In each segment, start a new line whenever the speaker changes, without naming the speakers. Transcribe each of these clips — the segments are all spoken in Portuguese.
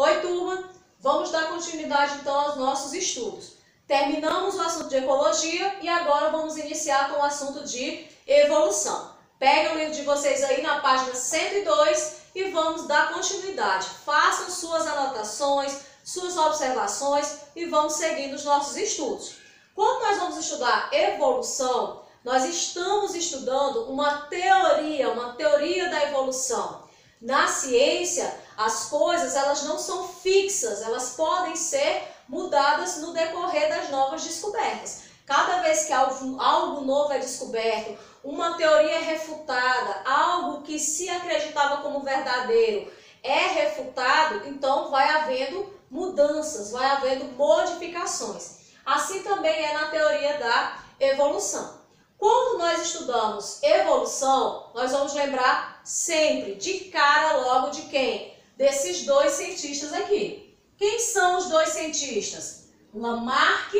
Oi, turma! Vamos dar continuidade então aos nossos estudos. Terminamos o assunto de ecologia e agora vamos iniciar com o assunto de evolução. Peguem o livro de vocês aí na página 102 e vamos dar continuidade. Façam suas anotações, suas observações e vamos seguindo os nossos estudos. Quando nós vamos estudar evolução, nós estamos estudando uma teoria da evolução. Na ciência, as coisas elas não são fixas, elas podem ser mudadas no decorrer das novas descobertas. Cada vez que algo novo é descoberto, uma teoria é refutada, algo que se acreditava como verdadeiro é refutado, então vai havendo mudanças, vai havendo modificações. Assim também é na teoria da evolução. Quando nós estudamos evolução, nós vamos lembrar sempre de cara logo de quem? Desses dois cientistas aqui. Quem são os dois cientistas? Lamarck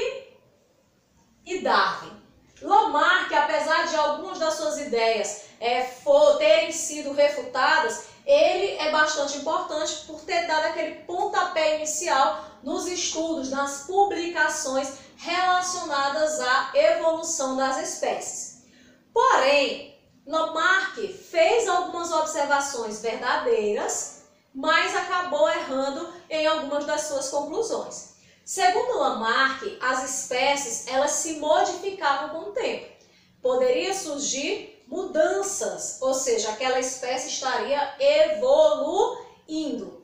e Darwin. Lamarck, apesar de algumas das suas ideias terem sido refutadas, ele é bastante importante por ter dado aquele pontapé inicial nos estudos, nas publicações relacionadas à evolução das espécies. Porém, Lamarck fez algumas observações verdadeiras, mas acabou errando em algumas das suas conclusões. Segundo Lamarck, as espécies elas se modificavam com o tempo. Poderia surgir mudanças, ou seja, aquela espécie estaria evoluindo.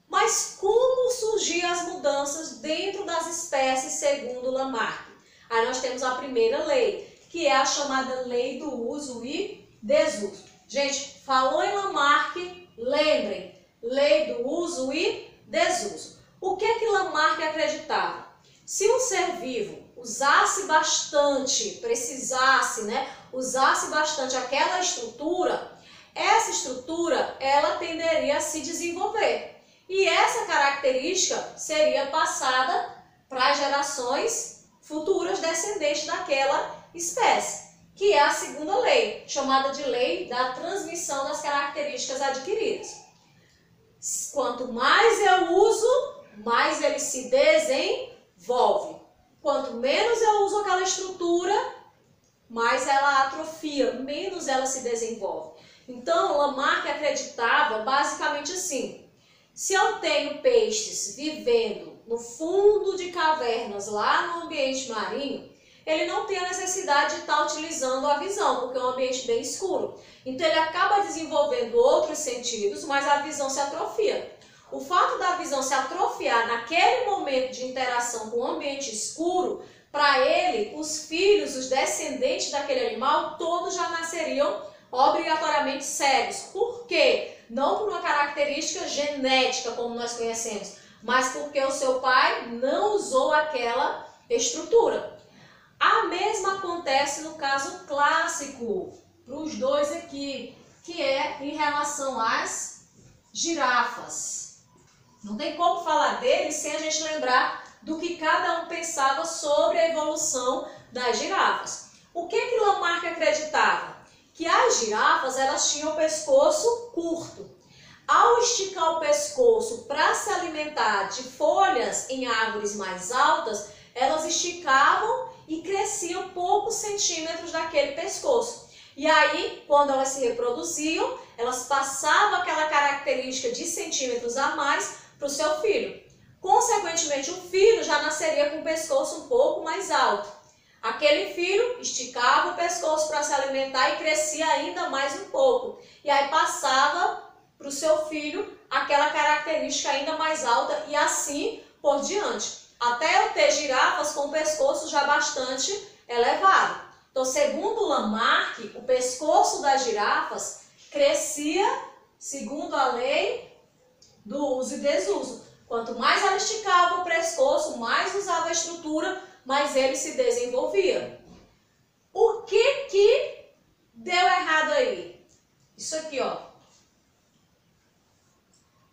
Mas como surgiam as mudanças dentro das espécies segundo Lamarck? Aí nós temos a primeira lei, que é a chamada lei do uso e desuso. Gente, falou em Lamarck, lembrem, lei do uso e desuso. O que que Lamarck acreditava? Se um ser vivo usasse bastante, usasse bastante aquela estrutura, essa estrutura ela tenderia a se desenvolver. E essa característica seria passada para gerações futuras descendentes daquela espécie, que é a segunda lei, chamada de lei da transmissão das características adquiridas. Quanto mais eu uso, mais ele se desenvolve. Quanto menos eu uso aquela estrutura, mais ela atrofia, menos ela se desenvolve. Então, Lamarck acreditava basicamente assim: se eu tenho peixes vivendo no fundo de cavernas, lá no ambiente marinho, ele não tem a necessidade de estar utilizando a visão, porque é um ambiente bem escuro. Então ele acaba desenvolvendo outros sentidos, mas a visão se atrofia. O fato da visão se atrofiar naquele momento de interação com o ambiente escuro, para ele, os filhos, os descendentes daquele animal, todos já nasceriam obrigatoriamente cegos. Por quê? Não por uma característica genética, como nós conhecemos, mas porque o seu pai não usou aquela estrutura. A mesma acontece no caso clássico, para os dois aqui, que é em relação às girafas. Não tem como falar deles sem a gente lembrar do que cada um pensava sobre a evolução das girafas. O que que Lamarck acreditava? Que as girafas elas tinham o pescoço curto. Ao esticar o pescoço para se alimentar de folhas em árvores mais altas, elas esticavam e cresciam poucos centímetros daquele pescoço. E aí, quando elas se reproduziam, elas passavam aquela característica de centímetros a mais para o seu filho. Consequentemente, o filho já nasceria com o pescoço um pouco mais alto. Aquele filho esticava o pescoço para se alimentar e crescia ainda mais um pouco. E aí passava para o seu filho aquela característica ainda mais alta e assim por diante. Até eu ter girafas com o pescoço já bastante elevado. Então, segundo Lamarck, o pescoço das girafas crescia segundo a lei do uso e desuso. Quanto mais ela esticava o pescoço, mais usava a estrutura, mais ele se desenvolvia. O que deu errado aí? Isso aqui, ó.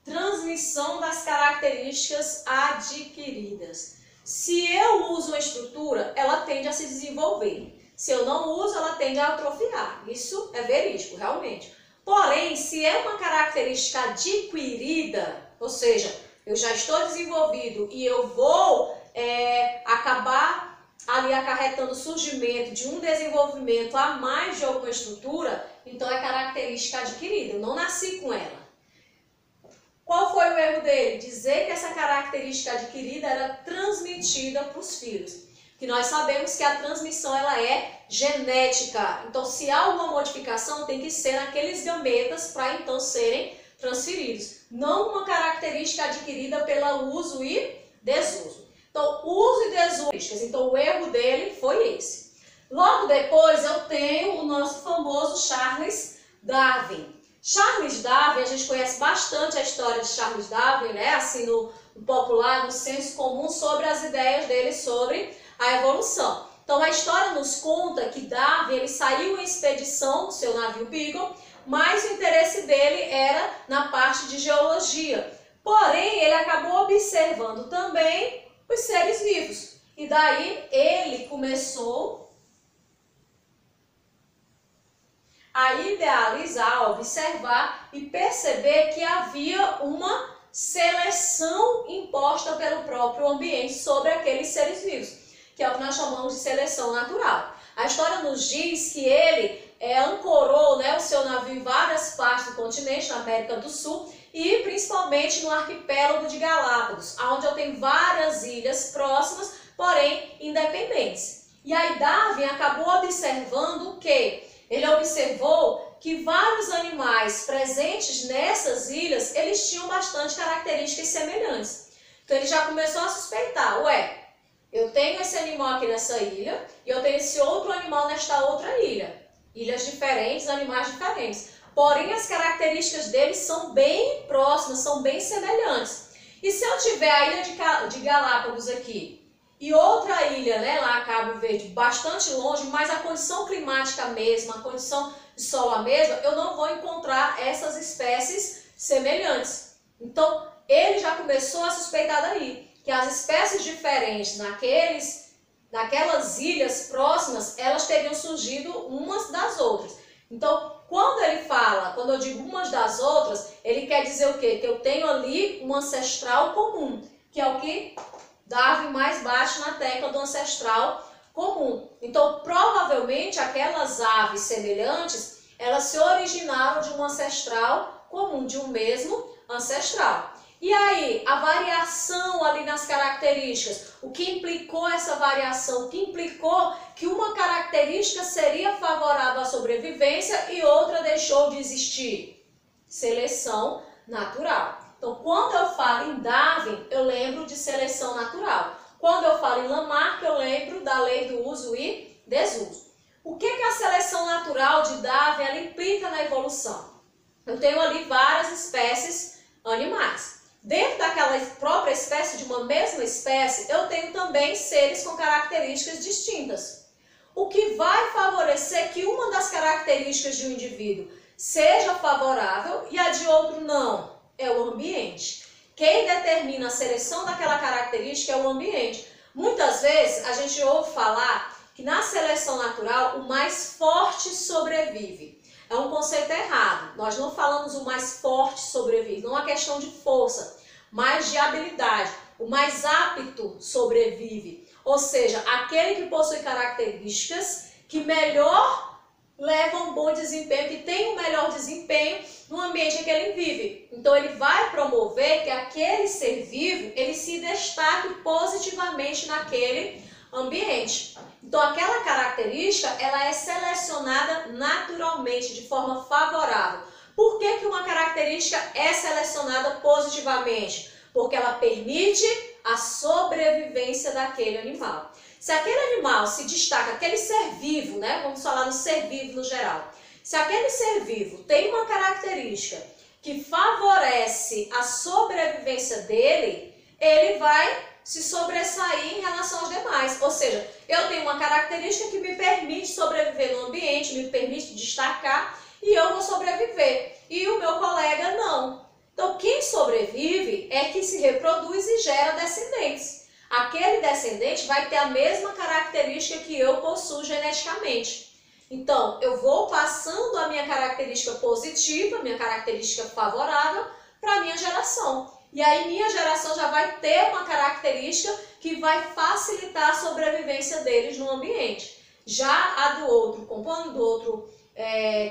Transmissão das características adquiridas. Se eu uso uma estrutura, ela tende a se desenvolver. Se eu não uso, ela tende a atrofiar. Isso é verídico, realmente. Porém, se é uma característica adquirida, ou seja, eu já estou desenvolvido e eu vou acabar ali acarretando o surgimento de um desenvolvimento a mais de alguma estrutura, então é característica adquirida, eu não nasci com ela. Qual foi o erro dele? Dizer que essa característica adquirida era transmitida para os filhos. Que nós sabemos que a transmissão ela é genética. Então, se há alguma modificação, tem que ser naqueles gametas para então serem transferidos. Não uma característica adquirida pelo uso e desuso. Então, uso e desuso. Então, o erro dele foi esse. Logo depois, eu tenho o nosso famoso Charles Darwin. Charles Darwin, a gente conhece bastante a história de Charles Darwin, né? Assim, no popular, no senso comum, sobre as ideias dele sobre a evolução. Então, a história nos conta que Darwin ele saiu em expedição no seu navio Beagle, mas o interesse dele era na parte de geologia. Porém, ele acabou observando também os seres vivos. E daí, ele começou a idealizar, a observar e perceber que havia uma seleção imposta pelo próprio ambiente sobre aqueles seres vivos, que é o que nós chamamos de seleção natural. A história nos diz que ele ancorou, né, o seu navio em várias partes do continente, na América do Sul, e principalmente no arquipélago de Galápagos, onde eu tenho várias ilhas próximas, porém independentes. E aí Darwin acabou observando o quê? Ele observou que vários animais presentes nessas ilhas, eles tinham bastante características semelhantes. Então ele já começou a suspeitar, eu tenho esse animal aqui nessa ilha e eu tenho esse outro animal nesta outra ilha. Ilhas diferentes, animais diferentes. Porém, as características deles são bem próximas, são bem semelhantes. E se eu tiver a ilha de Galápagos aqui e outra ilha, né, lá Cabo Verde, bastante longe, mas a condição climática mesma, a condição de solo a mesma, eu não vou encontrar essas espécies semelhantes. Então, ele já começou a suspeitar daí, que as espécies diferentes naquelas ilhas próximas, elas teriam surgido umas das outras. Então, quando eu digo umas das outras, ele quer dizer o quê? Que eu tenho ali um ancestral comum, que é o que Darwin mais bate na tecla do ancestral comum. Então, provavelmente, aquelas aves semelhantes, elas se originaram de um ancestral comum, de um mesmo ancestral. E aí, a variação ali nas características, o que implicou essa variação? O que implicou que uma característica seria favorável à sobrevivência e outra deixou de existir? Seleção natural. Então, quando eu falo em Darwin, eu lembro de seleção natural. Quando eu falo em Lamarck, eu lembro da lei do uso e desuso. O que a seleção natural de Darwin ela implica na evolução? Eu tenho ali várias espécies animais. Dentro daquela própria espécie, de uma mesma espécie, eu tenho também seres com características distintas. O que vai favorecer que uma das características de um indivíduo seja favorável e a de outro não? É o ambiente. Quem determina a seleção daquela característica é o ambiente. Muitas vezes a gente ouve falar que na seleção natural o mais forte sobrevive. É um conceito errado. Nós não falamos o mais forte sobrevive, não é uma questão de força, mas de habilidade. O mais apto sobrevive, ou seja, aquele que possui características que melhor levam um bom desempenho, que tem um melhor desempenho no ambiente em que ele vive. Então ele vai promover que aquele ser vivo ele se destaque positivamente naquele ambiente. Então aquela característica ela é selecionada naturalmente, de forma favorável. Por que uma característica é selecionada positivamente? Porque ela permite a sobrevivência daquele animal. Se aquele animal se destaca, aquele ser vivo, né? Vamos falar no ser vivo no geral. Se aquele ser vivo tem uma característica que favorece a sobrevivência dele, ele vai se sobressair em relação aos demais. Ou seja, eu tenho uma característica que me permite sobreviver no ambiente, me permite destacar e eu vou sobreviver. E o meu colega não. Então, quem sobrevive é que se reproduz e gera descendentes. Aquele descendente vai ter a mesma característica que eu possuo geneticamente. Então, eu vou passando a minha característica positiva, minha característica favorável, para a minha geração. E aí minha geração já vai ter uma característica que vai facilitar a sobrevivência deles no ambiente. Já a do outro companheiro, do outro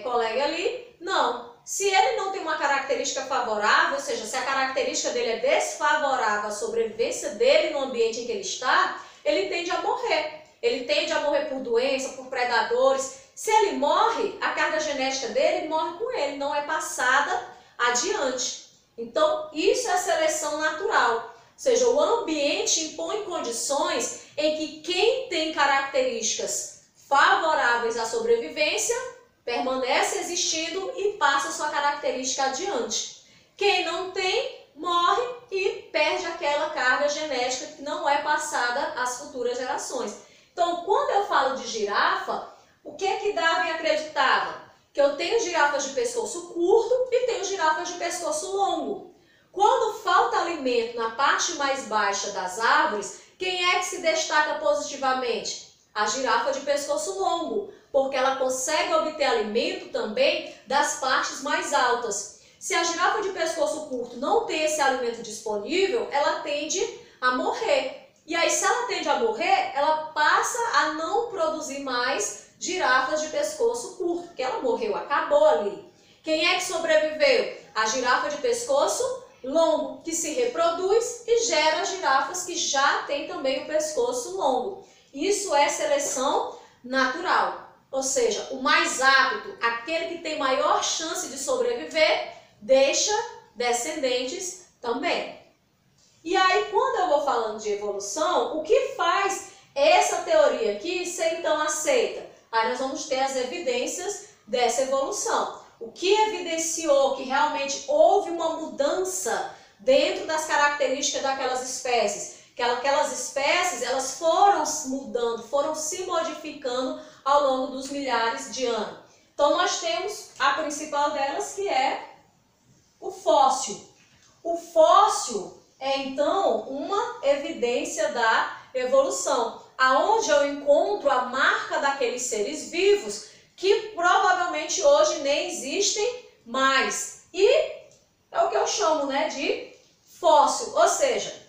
colega ali, não. Se ele não tem uma característica favorável, ou seja, se a característica dele é desfavorável à sobrevivência dele no ambiente em que ele está, ele tende a morrer. Ele tende a morrer por doença, por predadores. Se ele morre, a carga genética dele morre com ele, não é passada adiante. Então, isso é a seleção natural. Ou seja, o ambiente impõe condições em que quem tem características favoráveis à sobrevivência permanece existindo e passa sua característica adiante. Quem não tem, morre e perde aquela carga genética que não é passada às futuras gerações. Então, quando eu falo de girafa, o que Darwin acreditava? Que eu tenho girafas de pescoço curto e tenho girafas de pescoço longo. Quando falta alimento na parte mais baixa das árvores, quem é que se destaca positivamente? A girafa de pescoço longo, porque ela consegue obter alimento também das partes mais altas. Se a girafa de pescoço curto não tem esse alimento disponível, ela tende a morrer. E aí, se ela tende a morrer, ela passa a não produzir mais girafas de pescoço curto, porque ela morreu, acabou ali. Quem é que sobreviveu? A girafa de pescoço longo, que se reproduz e gera girafas que já têm também o pescoço longo. Isso é seleção natural. Ou seja, o mais apto, aquele que tem maior chance de sobreviver, deixa descendentes também. E aí, quando eu vou falando de evolução, o que faz essa teoria aqui ser então aceita? Aí nós vamos ter as evidências dessa evolução. O que evidenciou que realmente houve uma mudança dentro das características daquelas espécies? Que aquelas espécies, elas foram mudando, foram se modificando ao longo dos milhares de anos. Então nós temos a principal delas, que é o fóssil. O fóssil é então uma evidência da evolução, aonde eu encontro a marca daqueles seres vivos que provavelmente hoje nem existem mais. E é o que eu chamo, de fóssil, ou seja,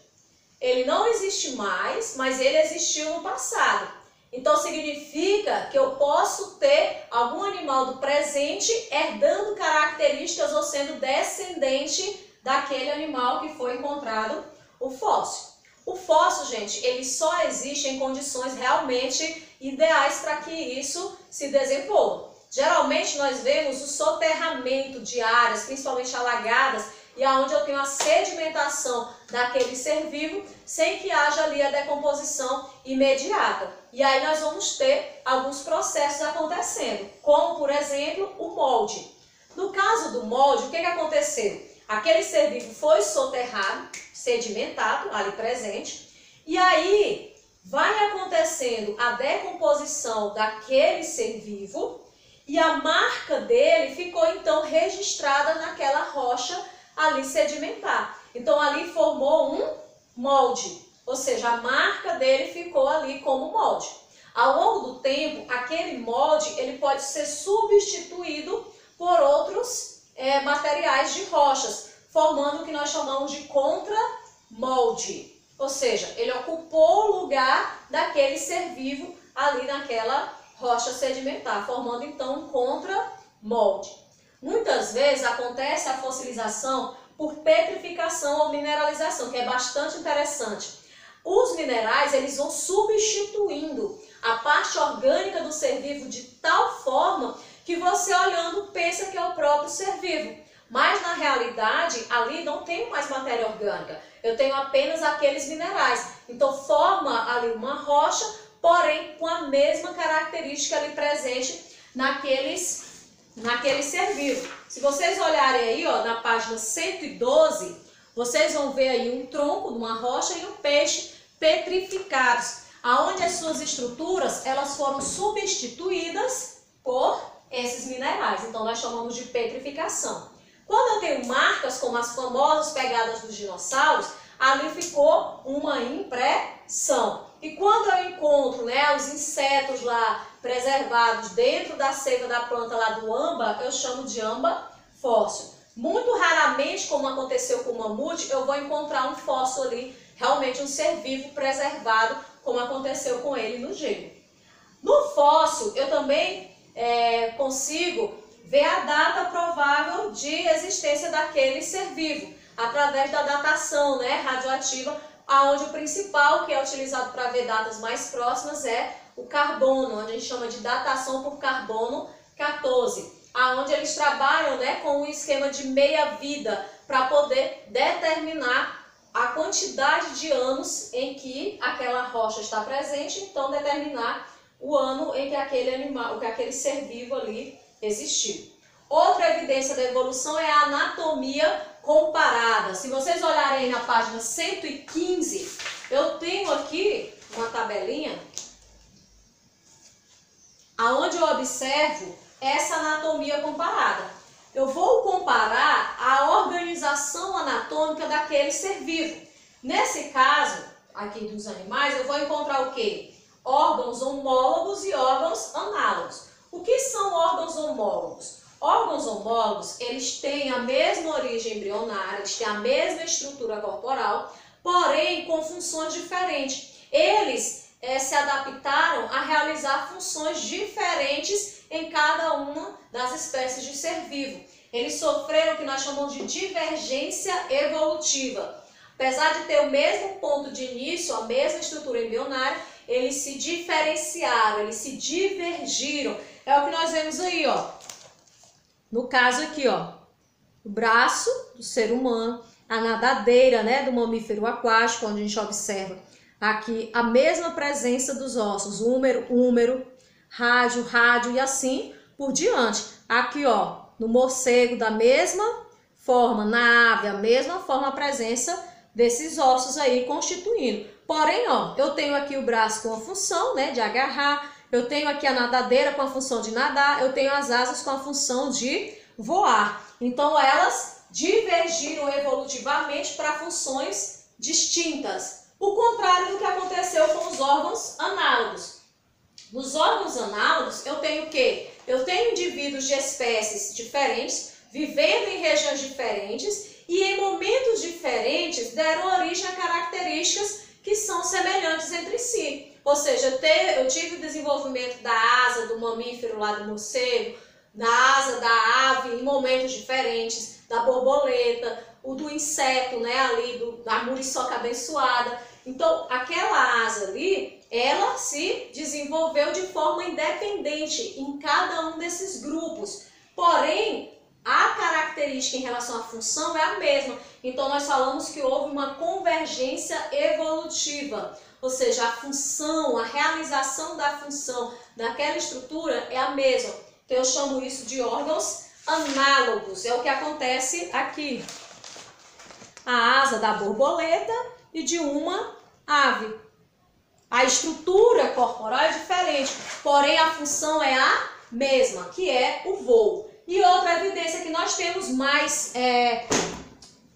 ele não existe mais, mas ele existiu no passado. Então significa que eu posso ter algum animal do presente herdando características ou sendo descendente daquele animal que foi encontrado, o fóssil. O fóssil, gente, ele só existe em condições realmente ideais para que isso se desenvolva. Geralmente nós vemos o soterramento de áreas, principalmente alagadas, e aonde eu tenho a sedimentação daquele ser vivo, sem que haja ali a decomposição imediata. E aí nós vamos ter alguns processos acontecendo, como, por exemplo, o molde. No caso do molde, o que aconteceu? Aquele ser vivo foi soterrado, sedimentado, ali presente, e aí vai acontecendo a decomposição daquele ser vivo, e a marca dele ficou então registrada naquela rocha ali sedimentar. Então ali formou um molde, ou seja, a marca dele ficou ali como molde. Ao longo do tempo, aquele molde ele pode ser substituído por outros materiais de rochas, formando o que nós chamamos de contramolde. Ou seja, ele ocupou o lugar daquele ser vivo ali naquela rocha sedimentar, formando então um contramolde. Muitas vezes acontece a fossilização por petrificação ou mineralização, que é bastante interessante. Os minerais eles vão substituindo a parte orgânica do ser vivo de tal forma que você olhando pensa que é o próprio ser vivo. Mas na realidade ali não tem mais matéria orgânica, eu tenho apenas aqueles minerais. Então forma ali uma rocha, porém com a mesma característica ali presente naquele ser vivo. Se vocês olharem aí, na página 112, vocês vão ver aí um tronco de uma rocha e um peixe petrificados, aonde as suas estruturas elas foram substituídas por esses minerais. Então nós chamamos de petrificação. Quando eu tenho marcas como as famosas pegadas dos dinossauros, ali ficou uma impressão. E quando eu encontro os insetos lá preservados dentro da seiva da planta lá do âmbar, eu chamo de âmbar fóssil. Muito raramente, como aconteceu com o mamute, eu vou encontrar um fóssil ali, realmente um ser vivo preservado, como aconteceu com ele no gelo. No fóssil, eu também consigo ver a data provável de existência daquele ser vivo, através da datação, né, radioativa, onde o principal que é utilizado para ver datas mais próximas é o carbono, onde a gente chama de datação por carbono 14. Onde eles trabalham, né, com um esquema de meia-vida para poder determinar a quantidade de anos em que aquela rocha está presente, então determinar o ano em que aquele animal, que aquele ser vivo ali existiu. Outra evidência da evolução é a anatomia comparada. Se vocês olharem na página 115, eu tenho aqui uma tabelinha onde eu observo essa anatomia comparada. Eu vou comparar a organização anatômica daquele ser vivo. Nesse caso, aqui dos animais, eu vou encontrar o quê? Órgãos homólogos e órgãos análogos. O que são órgãos homólogos? Órgãos homólogos, eles têm a mesma origem embrionária, eles têm a mesma estrutura corporal, porém com funções diferentes. Eles se adaptaram a realizar funções diferentes em cada uma das espécies de ser vivo. Eles sofreram o que nós chamamos de divergência evolutiva. Apesar de ter o mesmo ponto de início, a mesma estrutura embrionária, eles se diferenciaram, eles se divergiram. É o que nós vemos aí, ó. No caso aqui, ó, o braço do ser humano, a nadadeira, né, do mamífero aquático, onde a gente observa aqui a mesma presença dos ossos, úmero, rádio e assim por diante. Aqui, ó, no morcego, da mesma forma, na ave, a mesma forma, a presença desses ossos aí constituindo. Porém, ó, eu tenho aqui o braço com a função, né, de agarrar, eu tenho aqui a nadadeira com a função de nadar, eu tenho as asas com a função de voar. Então, elas divergiram evolutivamente para funções distintas. O contrário do que aconteceu com os órgãos análogos. Nos órgãos análogos, eu tenho o quê? Eu tenho indivíduos de espécies diferentes, vivendo em regiões diferentes e em momentos diferentes deram origem a características que são semelhantes entre si. Ou seja, eu tive o desenvolvimento da asa do mamífero lá do morcego, da asa da ave em momentos diferentes, da borboleta, o do inseto, né, ali da muriçoca abençoada. Então, aquela asa ali, ela se desenvolveu de forma independente em cada um desses grupos. Porém, a característica em relação à função é a mesma. Então, nós falamos que houve uma convergência evolutiva. Ou seja, a função, a realização da função daquela estrutura é a mesma. Então, eu chamo isso de órgãos análogos. É o que acontece aqui. A asa da borboleta e de uma ave. A estrutura corporal é diferente, porém a função é a mesma, que é o voo. E outra evidência que nós temos mais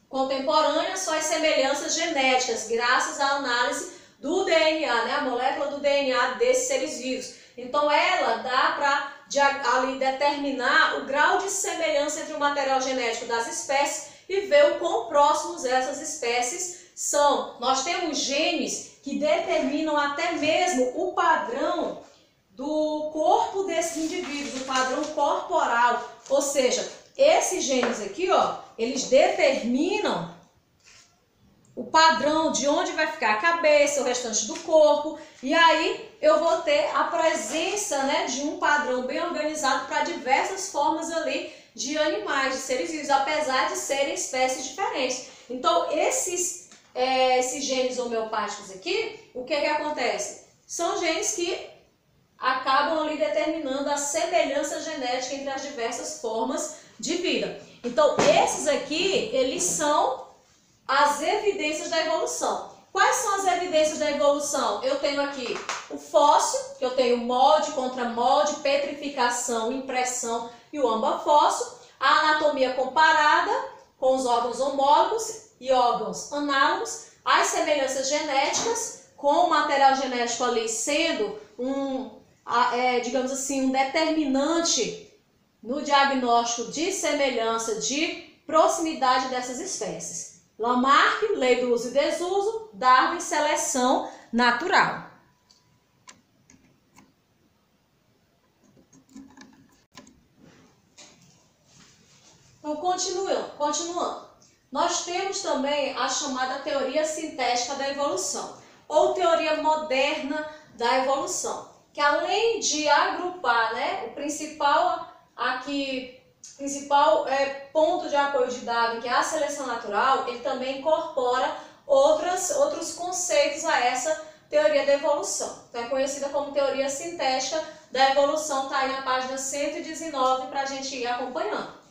contemporânea são as semelhanças genéticas, graças à análise do DNA, né, a molécula do DNA desses seres vivos. Então ela dá para ali determinar o grau de semelhança entre o material genético das espécies e ver o quão próximos essas espécies são. Nós temos genes que determinam até mesmo o padrão do corpo desses indivíduos, o padrão corporal. Ou seja, esses genes aqui, ó, eles determinam o padrão de onde vai ficar a cabeça, o restante do corpo, e aí eu vou ter a presença, né, de um padrão bem organizado para diversas formas ali de animais, de seres vivos, apesar de serem espécies diferentes. Então, esses genes homeopáticos aqui, o que acontece? São genes que acabam ali determinando a semelhança genética entre as diversas formas de vida. Então, esses aqui, eles são as evidências da evolução. Quais são as evidências da evolução? Eu tenho aqui o fóssil, que eu tenho molde, contramolde, petrificação, impressão e o ambafóssil. A anatomia comparada com os órgãos homólogos e órgãos análogos. As semelhanças genéticas, com o material genético ali sendo digamos assim, um determinante no diagnóstico de semelhança de proximidade dessas espécies. Lamarck, lei do uso e desuso, Darwin, seleção natural. Então, continuando. Nós temos também a chamada teoria sintética da evolução, ou teoria moderna da evolução, que além de agrupar, o principal ponto de apoio de Darwin, que é a seleção natural, ele também incorpora outros conceitos a essa teoria da evolução. Então, é conhecida como teoria sintética da evolução, está aí na página 119 para a gente ir acompanhando.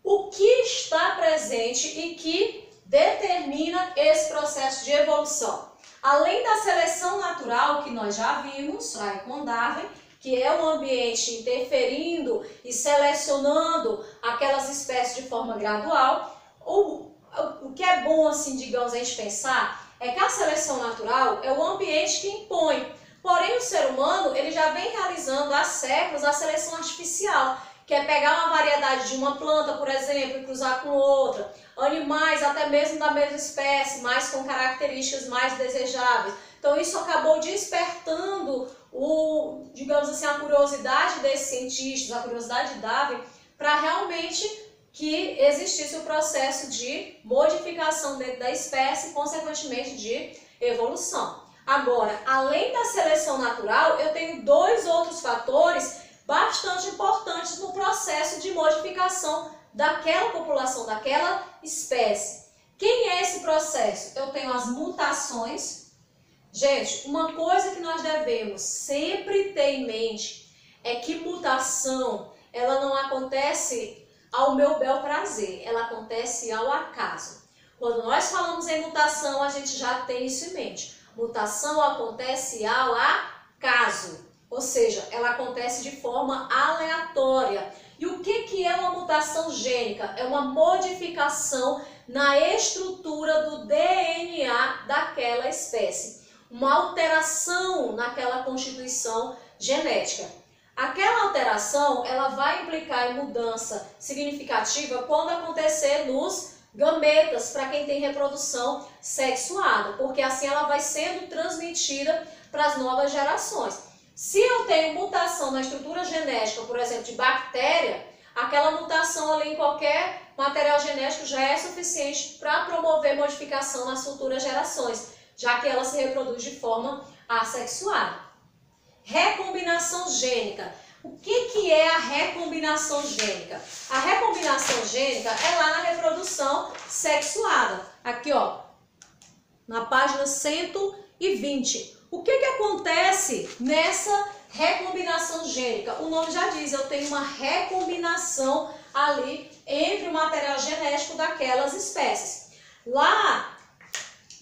O que está presente e que determina esse processo de evolução? Além da seleção natural, que nós já vimos aí com Darwin, que é o ambiente interferindo e selecionando aquelas espécies de forma gradual, o que é bom, assim, digamos, a gente pensar, é que a seleção natural é o ambiente que impõe. Porém, o ser humano ele já vem realizando há séculos a seleção artificial, que é pegar uma variedade de uma planta, por exemplo, e cruzar com outra. Animais, até mesmo da mesma espécie, mas com características mais desejáveis. Então, isso acabou despertando, digamos assim, a curiosidade desses cientistas, a curiosidade de Darwin, para realmente que existisse o processo de modificação dentro da espécie e, consequentemente, de evolução. Agora, além da seleção natural, eu tenho dois outros fatores bastante importantes no processo de modificação daquela população, daquela espécie. Quem é esse processo? Eu tenho as mutações. Gente, uma coisa que nós devemos sempre ter em mente é que mutação, ela não acontece ao meu bel prazer, ela acontece ao acaso. Quando nós falamos em mutação, a gente já tem isso em mente. Mutação acontece ao acaso. Ou seja, ela acontece de forma aleatória. E o que é uma mutação gênica? É uma modificação na estrutura do DNA daquela espécie. Uma alteração naquela constituição genética. Aquela alteração ela vai implicar em mudança significativa quando acontecer nos gametas, para quem tem reprodução sexuada, porque assim ela vai sendo transmitida para as novas gerações. Se eu tenho mutação na estrutura genética, por exemplo, de bactéria, aquela mutação ali em qualquer material genético já é suficiente para promover modificação nas futuras gerações, já que ela se reproduz de forma assexuada. Recombinação gênica. O que é a recombinação gênica? A recombinação gênica é lá na reprodução sexuada. Aqui, ó, na página 120. O que acontece nessa recombinação gênica? O nome já diz, eu tenho uma recombinação ali entre o material genético daquelas espécies. Lá,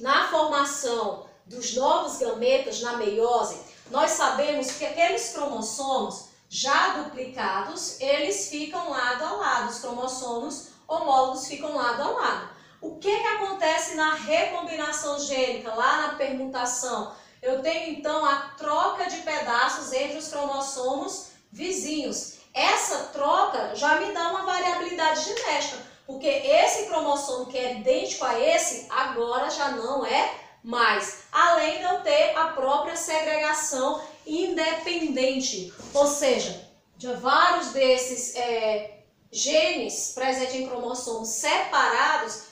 na formação dos novos gametas, na meiose, nós sabemos que aqueles cromossomos já duplicados, eles ficam lado a lado, os cromossomos homólogos ficam lado a lado. O que acontece na recombinação gênica, lá na permutação? Eu tenho então a troca de pedaços entre os cromossomos vizinhos. Essa troca já me dá uma variabilidade genética, porque esse cromossomo que é idêntico a esse, agora já não é mais. Além de eu ter a própria segregação independente, ou seja, de vários desses genes presentes em cromossomos separados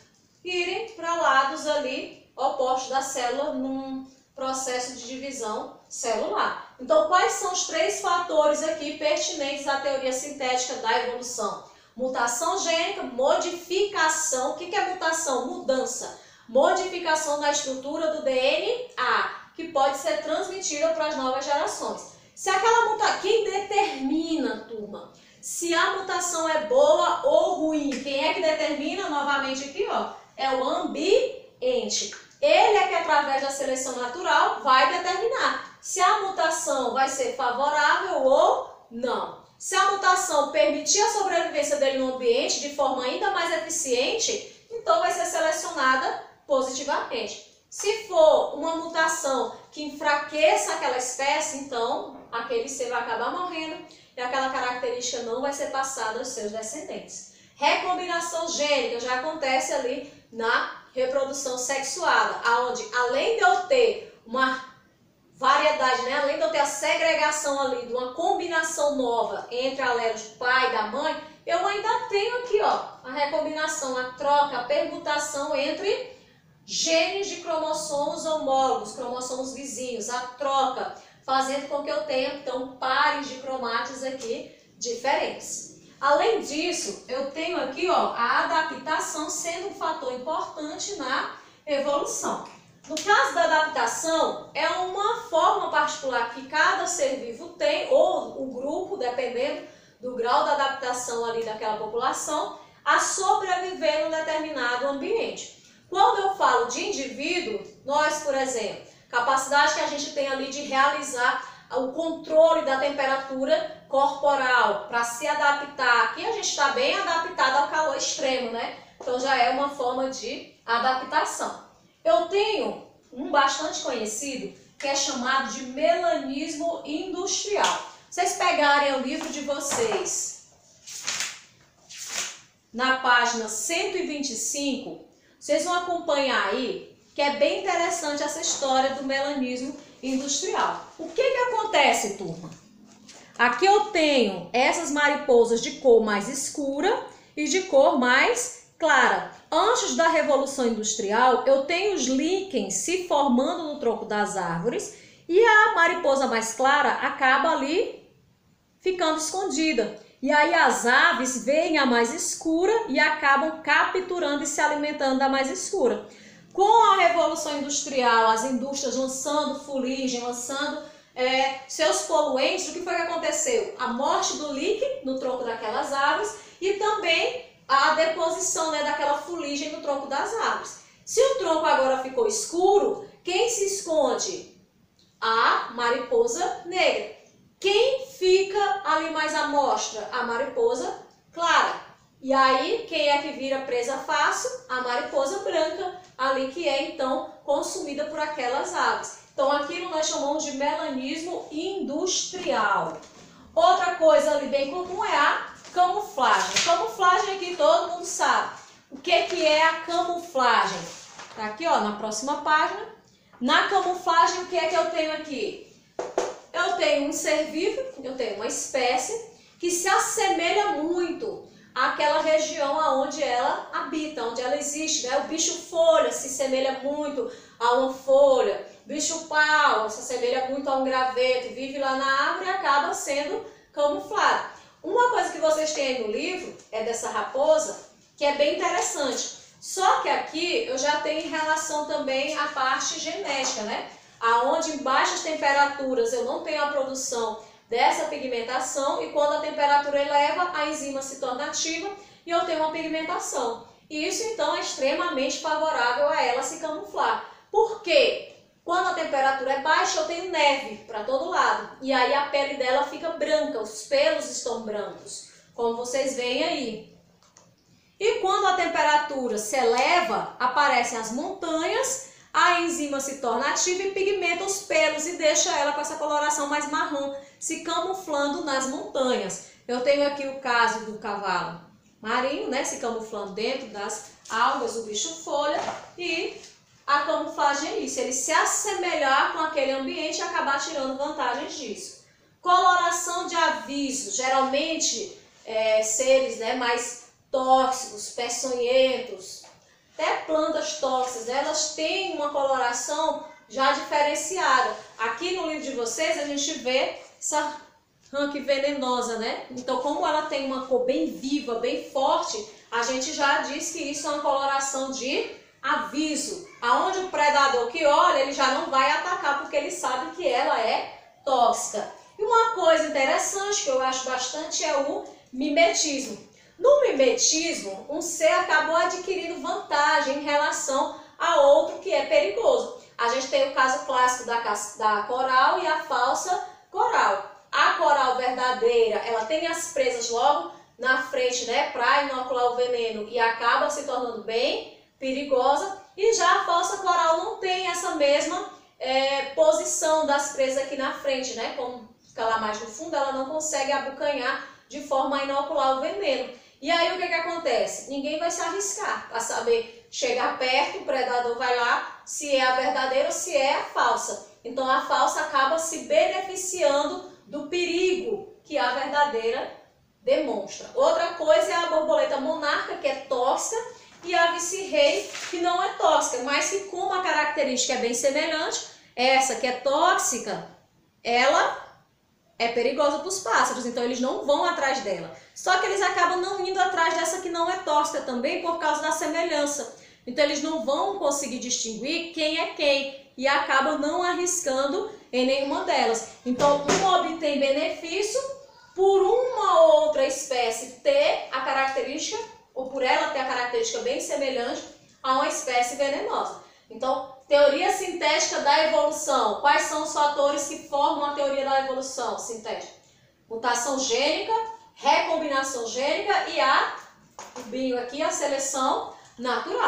irem para lados ali opostos da célula num processo de divisão celular. Então, quais são os três fatores aqui pertinentes à teoria sintética da evolução? Mutação gênica, modificação. O que é mutação? Mudança. Modificação da estrutura do DNA, que pode ser transmitida para as novas gerações. Se aquela mutação, quem determina, turma, se a mutação é boa ou ruim? Quem é que determina, novamente aqui, ó, é o ambiente. Ele é que, através da seleção natural, vai determinar se a mutação vai ser favorável ou não. Se a mutação permitir a sobrevivência dele no ambiente de forma ainda mais eficiente, então vai ser selecionada positivamente. Se for uma mutação que enfraqueça aquela espécie, então aquele ser vai acabar morrendo e aquela característica não vai ser passada aos seus descendentes. recombinação gênica já acontece ali na reprodução sexuada, aonde além de eu ter uma variedade, né? Além de eu ter a segregação ali de uma combinação nova entre alelos do pai e da mãe, eu ainda tenho aqui, ó, a recombinação, a troca, a permutação entre genes de cromossomos homólogos, cromossomos vizinhos, a troca, fazendo com que eu tenha, então, pares de cromátidos aqui diferentes. Além disso, eu tenho aqui, ó, a adaptação sendo um fator importante na evolução. No caso da adaptação, é uma forma particular que cada ser vivo tem, ou o grupo, dependendo do grau da adaptação ali daquela população, a sobreviver num determinado ambiente. Quando eu falo de indivíduo, nós, por exemplo, capacidade que a gente tem ali de realizar o controle da temperatura corporal para se adaptar. Aqui a gente está bem adaptado ao calor extremo, né? Então já é uma forma de adaptação. Eu tenho um bastante conhecido que é chamado de melanismo industrial. Vocês pegarem o livro de vocês, na página 125, vocês vão acompanhar aí que é bem interessante essa história do melanismo industrial. O que acontece, turma? Aqui eu tenho essas mariposas de cor mais escura e de cor mais clara. Antes da Revolução Industrial, eu tenho os líquens se formando no tronco das árvores e a mariposa mais clara acaba ali ficando escondida. E aí as aves veem a mais escura e acabam capturando e se alimentando da mais escura. Com a Revolução Industrial, as indústrias lançando fuligem, lançando seus poluentes, o que foi que aconteceu? A morte do líquen no tronco daquelas árvores e também a deposição, né, daquela fuligem no tronco das árvores. Se o tronco agora ficou escuro, quem se esconde? A mariposa negra. Quem fica ali mais à mostra? A mariposa clara. E aí, quem é que vira presa fácil? A mariposa branca, ali que é então consumida por aquelas aves. Então aquilo nós chamamos de melanismo industrial. Outra coisa ali bem comum é a camuflagem. Camuflagem aqui todo mundo sabe. O que é a camuflagem? Tá aqui, ó, na próxima página. Na camuflagem, o que é que eu tenho aqui? Eu tenho um ser vivo, eu tenho uma espécie que se assemelha muito àquela região onde ela habita, onde ela existe, né? O bicho-folha se assemelha muito a uma folha, bicho-pau se assemelha muito a um graveto, vive lá na árvore e acaba sendo camuflado. Uma coisa que vocês têm aí no livro é dessa raposa, que é bem interessante. Só que aqui eu já tenho em relação também à parte genética, né? Aonde em baixas temperaturas eu não tenho a produção dessa pigmentação e quando a temperatura eleva, a enzima se torna ativa e eu tenho uma pigmentação. E isso então é extremamente favorável a ela se camuflar. Por quê? Quando a temperatura é baixa, eu tenho neve para todo lado. E aí a pele dela fica branca, os pelos estão brancos, como vocês veem aí. E quando a temperatura se eleva, aparecem as montanhas, a enzima se torna ativa e pigmenta os pelos e deixa ela com essa coloração mais marrom, se camuflando nas montanhas. Eu tenho aqui o caso do cavalo marinho, né, se camuflando dentro das algas, o bicho-folha, e a camuflagem é isso, ele se assemelhar com aquele ambiente e acabar tirando vantagens disso. Coloração de aviso, geralmente seres, né, mais tóxicos, peçonhentos, até plantas tóxicas, elas têm uma coloração já diferenciada. Aqui no livro de vocês a gente vê essa rã aqui venenosa, né? Então, como ela tem uma cor bem viva, bem forte, a gente já diz que isso é uma coloração de aviso. Aonde o predador que olha, ele já não vai atacar, porque ele sabe que ela é tóxica. E uma coisa interessante que eu acho bastante é o mimetismo. No mimetismo, um ser acabou adquirindo vantagem em relação a outro que é perigoso. A gente tem o caso clássico da coral e a falsa coral. A coral verdadeira, ela tem as presas logo na frente, né, para inocular o veneno e acaba se tornando bem perigosa. E já a falsa coral não tem essa mesma posição das presas aqui na frente, né? Como fica lá mais no fundo, ela não consegue abocanhar de forma a inocular o veneno. E aí o que acontece? Ninguém vai se arriscar para saber chegar perto, o predador vai lá, se é a verdadeira ou se é a falsa. Então a falsa acaba se beneficiando do perigo que a verdadeira demonstra. Outra coisa é a borboleta monarca, que é tóxica, e a vice-rei, que não é tóxica, mas que como a característica é bem semelhante, essa que é tóxica, ela é perigosa para os pássaros, então eles não vão atrás dela. Só que eles acabam não indo atrás dessa que não é tóxica também por causa da semelhança. Então eles não vão conseguir distinguir quem é quem e acabam não arriscando em nenhuma delas. Então um obtém benefício por uma ou outra espécie ter a característica, ou por ela ter a característica bem semelhante a uma espécie venenosa. Então, teoria sintética da evolução. Quais são os fatores que formam a teoria da evolução sintética? Mutação gênica, recombinação gênica e o binho aqui, a seleção natural.